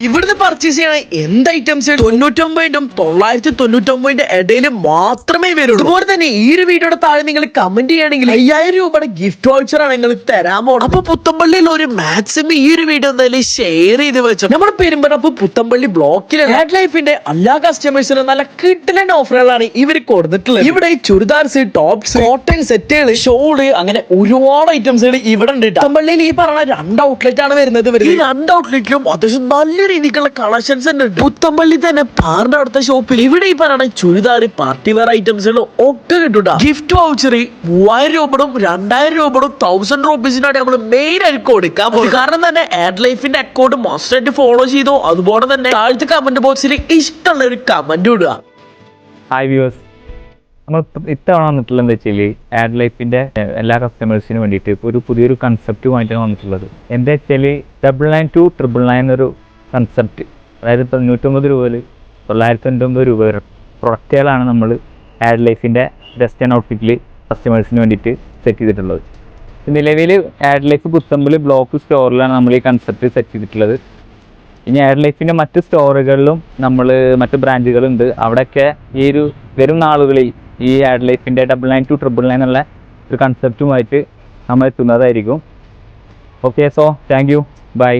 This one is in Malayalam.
ഇവിടുന്ന് പർച്ചേസ് ചെയ്യണ എന്ത് ഐറ്റംസ് 99നും 999ന്റെ ഇടയിൽ മാത്രമേ വരുള്ളൂ. അതുപോലെ തന്നെ ഈ ഒരു വീഡിയോയുടെ താഴെ നിങ്ങൾ കമന്റ് ചെയ്യുകയാണെങ്കിൽ 5000 രൂപയുടെ ഗിഫ്റ്റ് വൗച്ചർ ആണ് നിങ്ങൾ തരാൻ പോകുന്നത്. അപ്പൊ പുത്തമ്പള്ളിയിൽ ഒരു മാക്സിമം ഈ ഒരു വീഡിയോ എന്തായാലും ഷെയർ ചെയ്ത് വെച്ചു. നമ്മുടെ പെരുമ്പറപ്പ് പുത്തമ്പള്ളി ബ്ലോക്കിൽ ഹാഡ് ലൈഫിന്റെ എല്ലാ കസ്റ്റമേഴ്സിനും നല്ല കിട്ടലൻ ഓഫറുകളാണ് ഇവർ കൊടുത്തിട്ടുള്ളത്. ഇവിടെ ചുരിദാർസ്, ടോപ്സ്, കോട്ടൺ സെറ്റുകൾ, ഷോള്, അങ്ങനെ ഒരുപാട് ഐറ്റംസുകൾ ഇവിടെ ഉണ്ട്. പുത്തമ്പള്ളിയിൽ ഈ പറഞ്ഞ 2 ഔട്ട്ലെറ്റ് ആണ് വരുന്നത്. ഈ 2 ഔട്ട്ലെറ്റിലും അത്യാവശ്യം നല്ല രീതിക്കുള്ള കളക്ഷൻസ് ഉണ്ട്. പുത്തമ്പള്ളി തന്നെ പാറിന്റെ അടുത്ത ഷോപ്പിൽ ഇവിടെ ഈ പറയുന്ന ചുരിദാർ, പാർട്ടി വെയർ ഐറ്റംസുകളും ഒക്കെ കിട്ടും. ഗിഫ്റ്റ് വൗച്ചർ 3000 രൂപയും 2000 രൂപയും 1000 റുപ്പീസിനാണ് നമ്മൾ മെയിൻ ആയിട്ട് കൊടുക്കാൻ പോകും. കാരണം തന്നെ ആഡ് ലൈഫിന്റെ അക്കൗണ്ട് മസ്റ്റ് ആയിട്ട് ഫോളോ ചെയ്തോ. അതുപോലെ തന്നെ താഴത്തെ കമന്റ് ബോക്സിൽ ഇഷ്ടമുള്ള ഒരു കമന്റ് ഇടുക. ഹായ് വ്യൂവേഴ്സ്, നമ്മൾ ഇത്തവണ വന്നിട്ടുള്ളത് എന്താ വെച്ചാൽ ആഡ് ലൈഫിൻ്റെ എല്ലാ കസ്റ്റമേഴ്സിനും വേണ്ടിയിട്ട് ഇപ്പോൾ പുതിയൊരു കൺസെപ്റ്റുമായിട്ടാണ് വന്നിട്ടുള്ളത്. എന്താ വെച്ചാൽ 999 to 999 എന്നൊരു കൺസെപ്റ്റ്, അതായത് 99 രൂപയിൽ 999 രൂപ വരെ പ്രൊഡക്റ്റുകളാണ് നമ്മൾ ആഡ് ലൈഫിൻ്റെ വെസ്റ്റേൺ ഔട്ട്ഫിറ്റിൽ കസ്റ്റമേഴ്സിന് വേണ്ടിയിട്ട് സെറ്റ് ചെയ്തിട്ടുള്ളത്. നിലവിൽ ആഡ് ലൈഫ് പുത്തമ്പള്ളി ബ്ലോക്ക് സ്റ്റോറിലാണ് നമ്മൾ ഈ കൺസെപ്റ്റ് സെറ്റ് ചെയ്തിട്ടുള്ളത്. ഇനി ആഡ് ലൈഫിൻ്റെ മറ്റ് സ്റ്റോറുകളിലും മറ്റ് ബ്രാഞ്ചുകളുണ്ട്. അവിടെയൊക്കെ ഈ വരും നാളുകളിൽ ഈ ആഡ് ലൈഫിൻ്റെ 999 to 999 എന്നുള്ള ഒരു കൺസെപ്റ്റുമായിട്ട് നമ്മൾ എത്തുന്നതായിരിക്കും. Okay, so thank you, by.